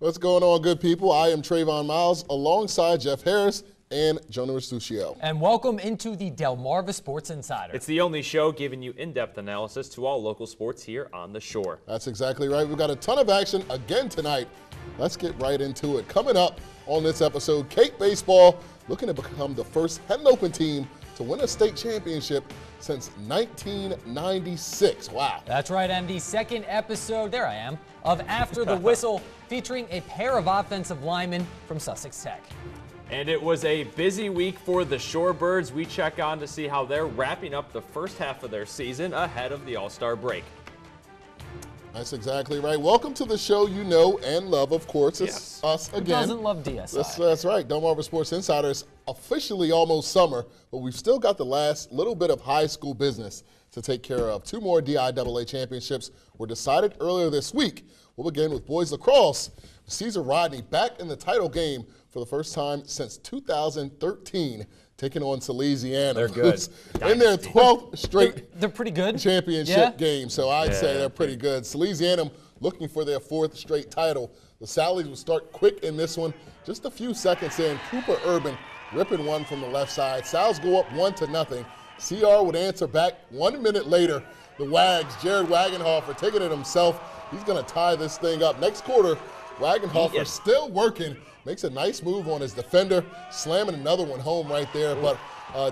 What's going on, good people? I am Trayvon Miles alongside Jeff Harris and Jonah Restuccio. And welcome into the Delmarva Sports Insider. It's the only show giving you in-depth analysis to all local sports here on the shore. That's exactly right. We've got a ton of action again tonight. Let's get right into it. Coming up on this episode, Cape Baseball looking to become the first Henlopen team to win a state championship since 1996. Wow. That's right, and the second episode, there I am, of After the Whistle, featuring a pair of offensive linemen from Sussex Tech. And it was a busy week for the Shorebirds. We check on to see how they're wrapping up the first half of their season ahead of the All-Star break. That's exactly right. Welcome to the show you know and love, of course. It's us again. Who doesn't love DSI? That's right. Delmarva Sports Insider is officially almost summer, but we've still got the last little bit of high school business to take care of. Two more DIAA championships were decided earlier this week. We'll begin with boys lacrosse. Caesar Rodney back in the title game for the first time since 2013, taking on Salesiana. They're good. In their 12th straight they're pretty good championship game, so I'd say they're pretty good. Salesiana looking for their 4th straight title. The Sallies will start quick in this one. Just a few seconds in, Cooper Urban ripping one from the left side. Sal's go up 1-0. CR would answer back 1 minute later. The Wags, Jared Wagenhofer, taking it himself. He's going to tie this thing up. Next quarter, Wagenhofer still working. Makes a nice move on his defender, slamming another one home right there. But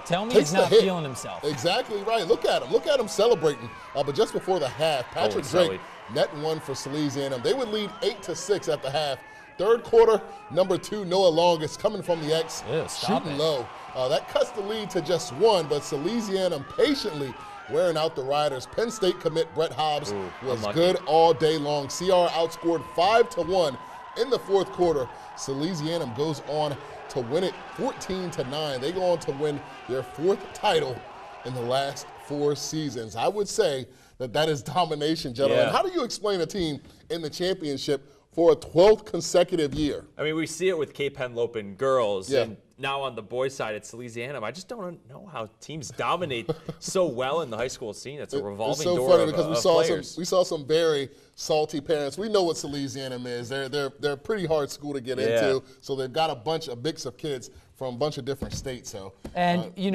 tell me he's not feeling himself. Exactly right. Look at him. Look at him celebrating. But just before the half, Patrick Drake netting one for Salesiana. They would lead 8-6 at the half. Third quarter, number 2, Noah Longest coming from the X, shooting low. That cuts the lead to just 1, but Salesiana patiently wearing out the Riders. Penn State commit Brett Hobbs was good all day long. CR outscored 5-1 in the 4th quarter. Salesiana goes on to win it 14-9. They go on to win their 4th title in the last 4 seasons. I would say that is domination, gentlemen. Yeah. How do you explain a team in the championship for a 12th consecutive year? I mean, we see it with Cape Henlopen girls, and now on the boys' side, it's Salesiana. I just don't know how teams dominate so well in the high school scene. It's a revolving door. It's so funny of, because we saw some very salty parents. We know what Salesiana is. They're a pretty hard school to get into, so they've got a mix of kids from a bunch of different states. So and you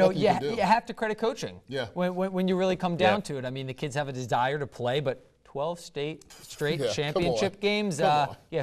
have to credit coaching. Yeah. When you really come down to it, I mean, the kids have a desire to play, but 12 straight championship games.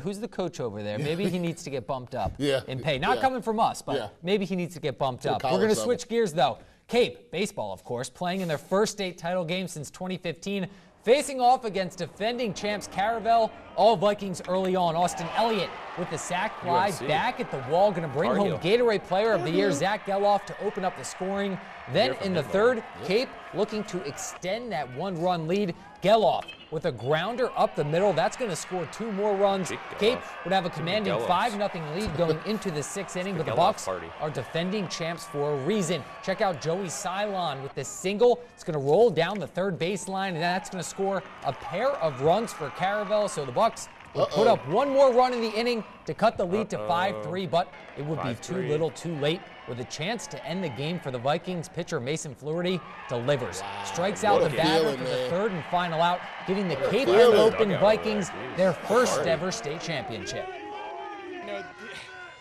Who's the coach over there? Maybe he needs to get bumped up in pay. Not coming from us, but maybe he needs to get bumped up. We're going to switch gears, though. Cape baseball, of course, playing in their first state title game since 2015, facing off against defending champs Caravel. All Vikings early on. Austin Elliott with the sac fly back at the wall. Going to bring home Gatorade Player of the Year, Zach Geloff, to open up the scoring. Then in the 3rd, Cape looking to extend that 1-run lead. Geloff with a grounder up the middle. That's going to score 2 more runs. Cape would have a commanding 5-0 lead going into the 6th inning, but the Bucks are defending champs for a reason. Check out Joey Cylon with this single. It's going to roll down the 3rd baseline, and that's going to score a pair of runs for Caravel. So the Bucks will put up 1 more run in the inning to cut the lead to 5-3, but it would be too little too late. With a chance to end the game for the Vikings, pitcher Mason Flaherty delivers. Strikes out the batter for the 3rd and final out, giving the Cape Henlopen Vikings their first ever state championship. You know,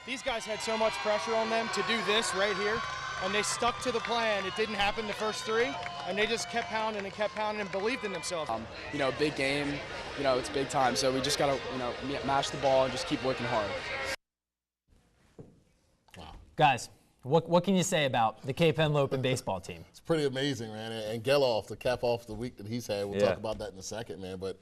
these guys had so much pressure on them to do this right here, and they stuck to the plan. It didn't happen the first 3, and they just kept pounding and believed in themselves. Big game, it's big time, so we just got to, mash the ball and just keep working hard. Guys, what can you say about the Cape Henlopen baseball team? It's pretty amazing, man. And Geloff, to cap off the week that he's had, we'll talk about that in a second, man. But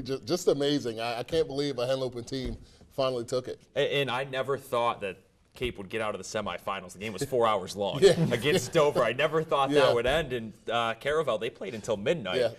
just amazing. I can't believe a Henlopen team finally took it. And I never thought that Cape would get out of the semifinals. The game was 4 hours long against Dover. I never thought that would end. And Caravel, they played until midnight.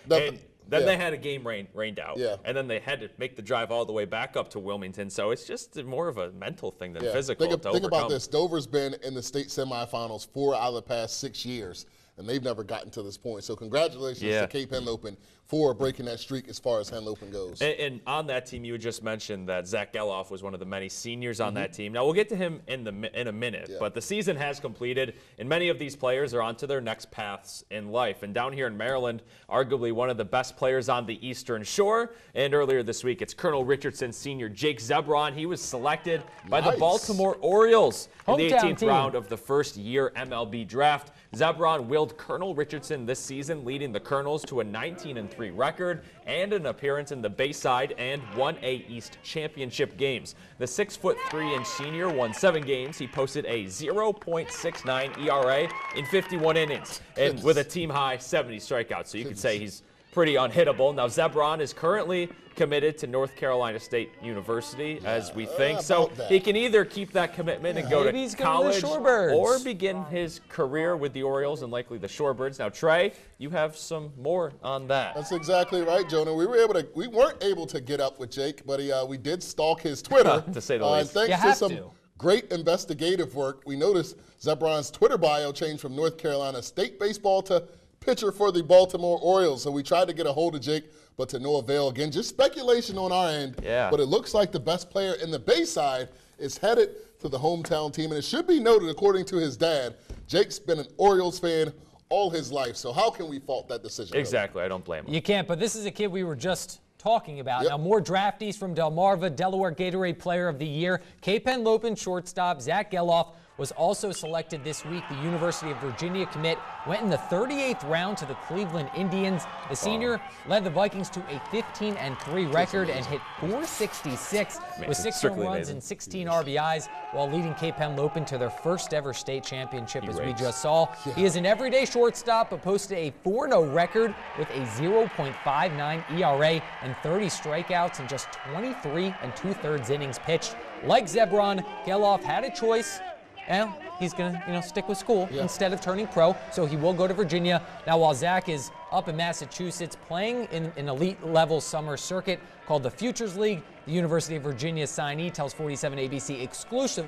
Then they had a game rained out, and then they had to make the drive all the way back up to Wilmington. So it's just more of a mental thing than physical. Think about this. Dover's been in the state semifinals 4 out of the past 6 years, and they've never gotten to this point. So congratulations to Cape Henlopen for breaking that streak as far as Henlopen goes. And on that team, you had just mentioned that Zach Geloff was one of the many seniors on that team. Now, we'll get to him in a minute, but the season has completed, and many of these players are on to their next paths in life. And down here in Maryland, arguably one of the best players on the Eastern Shore. And earlier this week, it's Colonel Richardson senior Jake Zebron. He was selected by the Baltimore Orioles in the 18th round of the first-year MLB draft. Zebron willed Colonel Richardson this season, leading the Colonels to a 19-3 record and an appearance in the Bayside and 1A East championship games. The 6'3" senior won 7 games. He posted a 0.69 ERA in 51 innings and with a team-high 70 strikeouts. So you could say he's pretty unhittable. Now, Zebron is currently committed to North Carolina State University, as we think. So he can either keep that commitment and go to college or begin his career with the Orioles and likely the Shorebirds. Now, Trey, you have some more on that. That's exactly right, Jonah. We weren't able to get up with Jake, but we did stalk his Twitter. To say the least. And thanks to some great investigative work, we noticed Zebron's Twitter bio changed from North Carolina State baseball to pitcher for the Baltimore Orioles. So we tried to get a hold of Jake, but to no avail. Again, just speculation on our end. But it looks like the best player in the Bayside is headed to the hometown team. And it should be noted, according to his dad, Jake's been an Orioles fan all his life. So how can we fault that decision? Exactly. I don't blame him. You can't, but this is a kid we were just talking about. Now, more draftees from Delmarva, Delaware Gatorade Player of the Year. Cape Henlopen shortstop Zach Geloff was also selected this week. The University of Virginia commit went in the 38th round to the Cleveland Indians. The senior led the Vikings to a 15-3 record and hit .466 with 6 home runs and 16 RBIs while leading Cape Henlopen to their first ever state championship, as we just saw. He is an everyday shortstop, but posted a 4-0 record with a 0.59 ERA and 30 strikeouts in just 23 2/3 innings pitched. Like Zebron, Geloff had a choice. And he's going to, stick with school instead of turning pro, so he will go to Virginia. Now, while Zach is up in Massachusetts playing in an elite-level summer circuit called the Futures League, the University of Virginia signee tells 47 ABC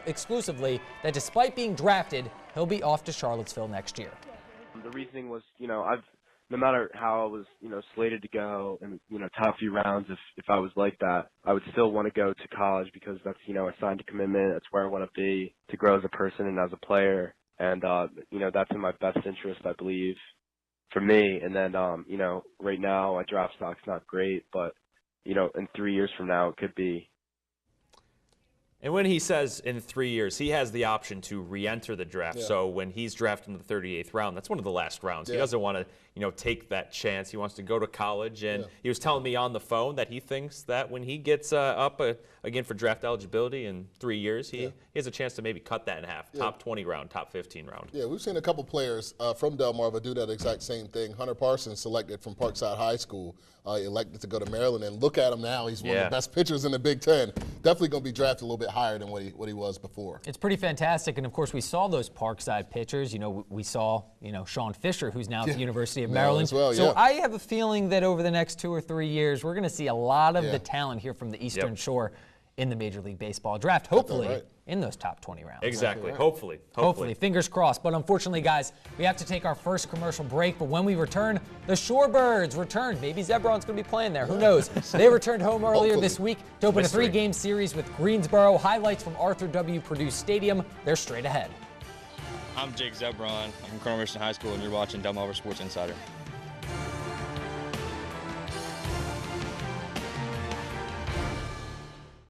exclusively that despite being drafted, he'll be off to Charlottesville next year. The reasoning was, no matter how I was, slated to go and, top few rounds, if I was like that, I would still want to go to college because that's, I signed a commitment. That's where I want to be to grow as a person and as a player. And, that's in my best interest, I believe, for me. And then, right now, my draft stock's not great, but, in 3 years from now, it could be. And when he says in 3 years, he has the option to re-enter the draft. So when he's drafted in the 38th round, that's one of the last rounds. He doesn't want to, take that chance. He wants to go to college. And he was telling me on the phone that he thinks that when he gets up again for draft eligibility in 3 years, he has a chance to maybe cut that in half. Top 20 round, top 15 round. Yeah, we've seen a couple players from Delmarva do that exact same thing. Hunter Parsons, selected from Parkside High School, elected to go to Maryland. And look at him now. He's one of the best pitchers in the Big Ten. Definitely going to be drafted a little bit higher than what he was before. It's pretty fantastic. And, of course, we saw those Parkside pitchers. We saw, Sean Fisher, who's now at the University of Maryland. As well, so I have a feeling that over the next 2 or 3 years, we're going to see a lot of the talent here from the Eastern Shore in the Major League Baseball draft, hopefully in those top 20 rounds. Exactly. Hopefully. Fingers crossed. But unfortunately, guys, we have to take our first commercial break. But when we return, the Shorebirds return. Maybe Zebron's going to be playing there. Who knows? They returned home earlier this week to open a 3-game series with Greensboro. Highlights from Arthur W. Purdue Stadium. They're straight ahead. I'm Jake Zebron. I'm from Colonel Richardson High School, and you're watching Delmarva Sports Insider.